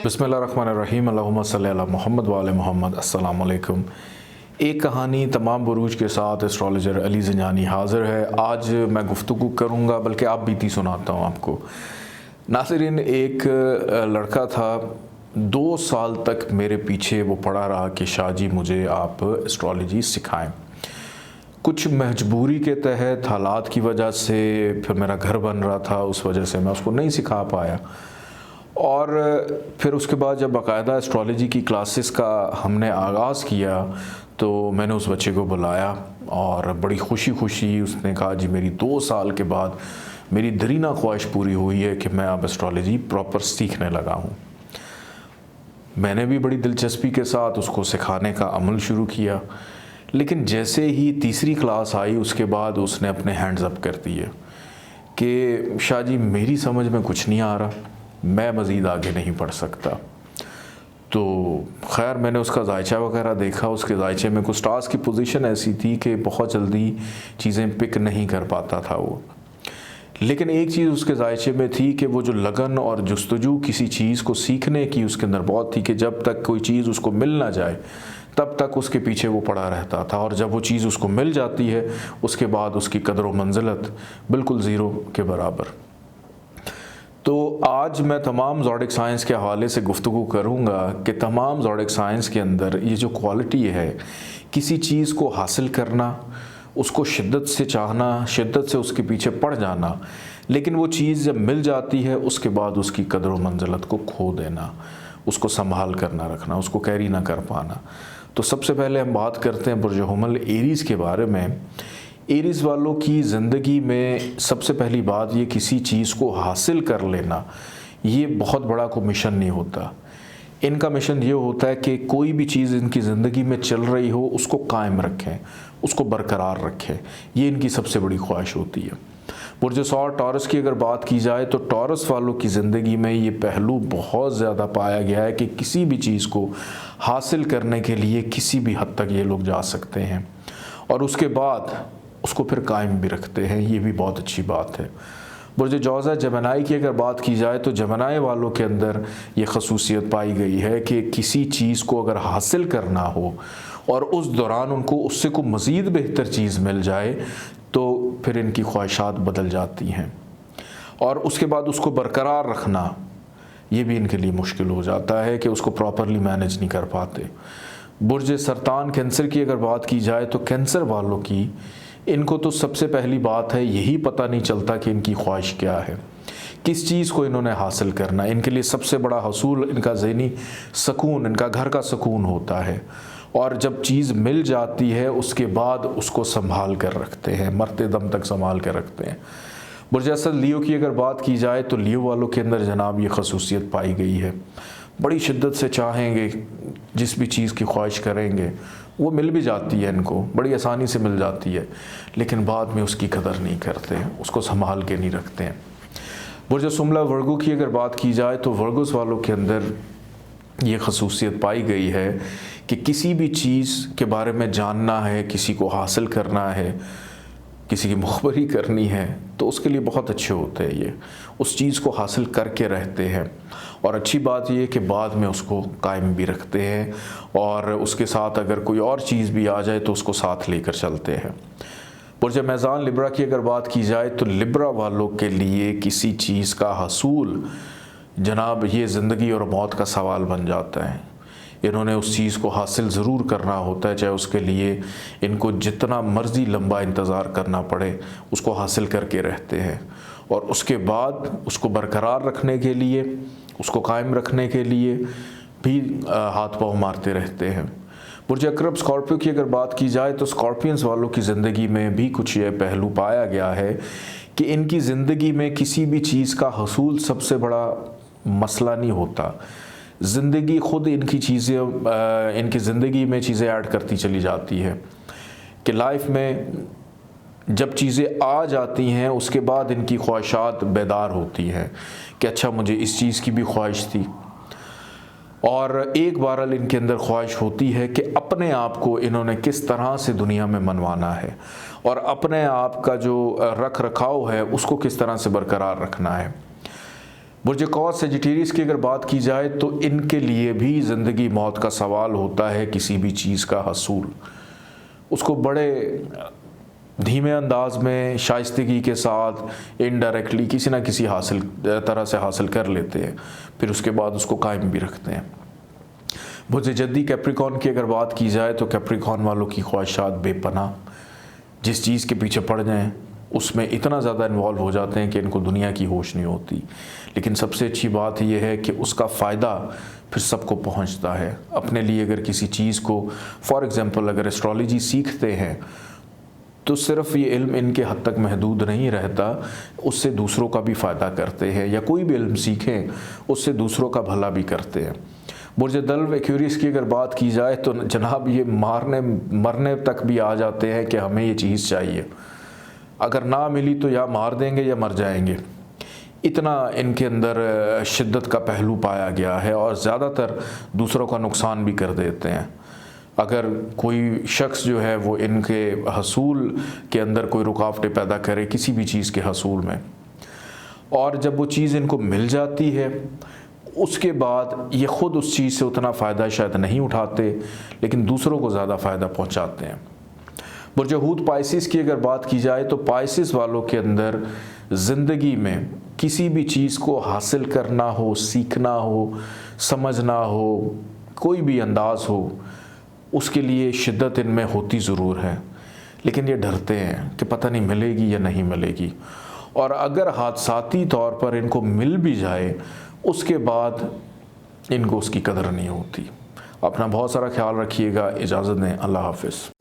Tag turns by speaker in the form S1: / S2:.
S1: बिस्मिल्लाहिर्रहमानिर्रहीम अल्लाहुम्मा सल्ली अला मोहम्मद व आले मोहम्मद। अस्सलाम वालेकुम। एक कहानी तमाम बुरूज के साथ एस्ट्रोलॉजर अली ज़ंजानी हाज़िर है। आज मैं गुफ्तगू करूँगा, बल्कि आप बीती सुनाता हूँ आपको। नाज़रीन, एक लड़का था, 2 साल तक मेरे पीछे वो पड़ा रहा कि शाह जी मुझे आप एस्ट्रोलॉजी सिखाएं। कुछ मजबूरी के तहत, हालात की वजह से, फिर मेरा घर बन रहा था, उस वजह से मैं उसको नहीं सिखा पाया। और फिर उसके बाद जब बाकायदा एस्ट्रोलॉजी की क्लासेस का हमने आगाज़ किया तो मैंने उस बच्चे को बुलाया और बड़ी खुशी उसने कहा, जी मेरी 2 साल के बाद मेरी दरीना ख्वाहिश पूरी हुई है कि मैं अब एस्ट्रोलॉजी प्रॉपर सीखने लगा हूँ। मैंने भी बड़ी दिलचस्पी के साथ उसको सिखाने का अमल शुरू किया, लेकिन जैसे ही तीसरी क्लास आई उसके बाद उसने अपने हैंड्स अप कर दिए कि शाह जी मेरी समझ में कुछ नहीं आ रहा, मैं मज़ीद आगे नहीं पढ़ सकता। तो खैर मैंने उसका जायचा वगैरह देखा। उसके जायचे में कुछ स्टार्स की पोजीशन ऐसी थी कि बहुत जल्दी चीज़ें पिक नहीं कर पाता था वो। लेकिन एक चीज़ उसके जायचे में थी कि वो जो लगन और जुस्तजू किसी चीज़ को सीखने की उसके अंदर बहुत थी कि जब तक कोई चीज़ उसको मिल ना जाए तब तक उसके पीछे वो पड़ा रहता था, और जब वो चीज़ उसको मिल जाती है उसके बाद उसकी कदर व मंजिलत बिल्कुल ज़ीरो के बराबर। तो आज मैं तमाम ज़ोडिक साइंस के हवाले से गुफ्तगू करूँगा कि तमाम ज़ोडिक साइंस के अंदर ये जो क्वालिटी है, किसी चीज़ को हासिल करना, उसको शिद्दत से चाहना, शिद्दत से उसके पीछे पड़ जाना, लेकिन वो चीज़ जब मिल जाती है उसके बाद उसकी कदर व मंजिलत को खो देना, उसको संभाल कर ना रखना, उसको कैरी ना कर पाना। तो सबसे पहले हम बात करते हैं बुर्ज हुमल एरीज़ के बारे में। एरीज़ वालों की ज़िंदगी में सबसे पहली बात, ये किसी चीज़ को हासिल कर लेना, ये बहुत बड़ा कोई मिशन नहीं होता। इनका मिशन ये होता है कि कोई भी चीज़ इनकी ज़िंदगी में चल रही हो उसको कायम रखें, उसको बरकरार रखें, ये इनकी सबसे बड़ी ख्वाहिश होती है। बुर्ज सौर टॉरस की अगर बात की जाए तो टॉरस वालों की ज़िंदगी में ये पहलू बहुत ज़्यादा पाया गया है कि किसी भी चीज़ को हासिल करने के लिए किसी भी हद तक ये लोग जा सकते हैं और उसके बाद उसको फिर कायम भी रखते हैं, ये भी बहुत अच्छी बात है। बुर्ज जौज़ा जमनाई की अगर बात की जाए तो जमनाई वालों के अंदर ये खसूसियत पाई गई है कि किसी चीज़ को अगर हासिल करना हो और उस दौरान उनको उससे को मज़ीद बेहतर चीज़ मिल जाए तो फिर इनकी ख्वाहिशात बदल जाती हैं, और उसके बाद उसको बरकरार रखना ये भी इनके लिए मुश्किल हो जाता है कि उसको प्रॉपरली मैनेज नहीं कर पाते। बुर्ज सरतान कैंसर की अगर बात की जाए तो कैंसर वालों की, इनको तो सबसे पहली बात है यही पता नहीं चलता कि इनकी ख्वाहिश क्या है, किस चीज़ को इन्होंने हासिल करना। इनके लिए सबसे बड़ा हसूल इनका ज़हनी सुकून, इनका घर का सुकून होता है, और जब चीज़ मिल जाती है उसके बाद उसको संभाल कर रखते हैं, मरते दम तक संभाल कर रखते हैं। बुर्ज असद लियो की अगर बात की जाए तो लियो वालों के अंदर जनाब ये खसूसियत पाई गई है, बड़ी शिद्दत से चाहेंगे, जिस भी चीज़ की ख्वाहिश करेंगे वो मिल भी जाती है, इनको बड़ी आसानी से मिल जाती है, लेकिन बाद में उसकी कदर नहीं करते, उसको संभाल के नहीं रखते हैं। बुर्ज सुमला वर्गो की अगर बात की जाए तो वर्गोस वालों के अंदर ये खसूसियत पाई गई है कि किसी भी चीज़ के बारे में जानना है, किसी को हासिल करना है, किसी की मुखबरी करनी है, तो उसके लिए बहुत अच्छे होते हैं ये, उस चीज़ को हासिल करके रहते हैं, और अच्छी बात ये कि बाद में उसको कायम भी रखते हैं, और उसके साथ अगर कोई और चीज़ भी आ जाए तो उसको साथ लेकर चलते हैं। बुर्ज मैज़ान लिब्रा की अगर बात की जाए तो लिब्रा वालों के लिए किसी चीज़ का हसूल जनाब ये ज़िंदगी और मौत का सवाल बन जाता है। इन्होंने उस चीज़ को हासिल ज़रूर करना होता है, चाहे उसके लिए इनको जितना मर्ज़ी लंबा इंतज़ार करना पड़े, उसको हासिल करके रहते हैं, और उसके बाद उसको बरकरार रखने के लिए, उसको कायम रखने के लिए भी हाथ पाँव मारते रहते हैं। बुर्ज अकरब स्कॉर्पियो की अगर बात की जाए तो स्कॉर्पियंस वालों की ज़िंदगी में भी कुछ ये पहलू पाया गया है कि इनकी ज़िंदगी में किसी भी चीज़ का हसूल सबसे बड़ा मसला नहीं होता, ज़िंदगी ख़ुद इनकी चीज़ें, इनकी ज़िंदगी में चीज़ें ऐड करती चली जाती है कि लाइफ में जब चीज़ें आ जाती हैं उसके बाद इनकी ख्वाहिशात बेदार होती हैं कि अच्छा मुझे इस चीज़ की भी ख्वाहिश थी, और एक बार इनके अंदर ख्वाहिश होती है कि अपने आप को इन्होंने किस तरह से दुनिया में मनवाना है और अपने आप का जो रख रखाव है उसको किस तरह से बरकरार रखना है। बुर्ज कौस सेजिटेरियस की अगर बात की जाए तो इनके लिए भी ज़िंदगी मौत का सवाल होता है। किसी भी चीज़ का हसूल उसको बड़े धीमे अंदाज में शाइस्तगी के साथ इनडायरेक्टली किसी ना किसी तरह से हासिल कर लेते हैं, फिर उसके बाद उसको कायम भी रखते हैं। बुर्ज जद्दी कैप्रिकॉर्न की अगर बात की जाए तो कैप्रिकॉर्न वालों की ख्वाहिशात बेपनाह, जिस चीज़ के पीछे पड़ जाएं उसमें इतना ज़्यादा इन्वॉल्व हो जाते हैं कि इनको दुनिया की होश नहीं होती। लेकिन सबसे अच्छी बात यह है कि उसका फ़ायदा फिर सबको पहुंचता है। अपने लिए अगर किसी चीज़ को, फॉर एग्ज़ाम्पल अगर एस्ट्रोलॉजी सीखते हैं तो सिर्फ़ ये इल्म इनके हद तक महदूद नहीं रहता, उससे दूसरों का भी फ़ायदा करते हैं। या कोई भी इल्म सीखें उससे दूसरों का भला भी करते हैं। बुर्ज दल्व एक्वेरियस की अगर बात की जाए तो जनाब ये मरने तक भी आ जाते हैं कि हमें ये चीज़ चाहिए, अगर ना मिली तो या मार देंगे या मर जाएंगे। इतना इनके अंदर शिद्दत का पहलू पाया गया है और ज़्यादातर दूसरों का नुकसान भी कर देते हैं। अगर कोई शख्स जो है वो इनके हसूल के अंदर कोई रुकावटें पैदा करे किसी भी चीज़ के हसूल में, और जब वो चीज़ इनको मिल जाती है उसके बाद ये ख़ुद उस चीज़ से उतना फ़ायदा शायद नहीं उठाते, लेकिन दूसरों को ज़्यादा फ़ायदा पहुँचाते हैं। बुर्ज हूत पाइसिस की अगर बात की जाए तो पाइसिस वालों के अंदर ज़िंदगी में किसी भी चीज़ को हासिल करना हो, सीखना हो, समझना हो, कोई भी अंदाज़ हो, उसके लिए शिद्दत इनमें होती ज़रूर है, लेकिन ये डरते हैं कि पता नहीं मिलेगी या नहीं मिलेगी। और अगर हादसाती तौर पर इनको मिल भी जाए उसके बाद इनको उसकी कदर नहीं होती। अपना बहुत सारा ख्याल रखिएगा। इजाज़त दें। अल्लाह हाफ़िज़।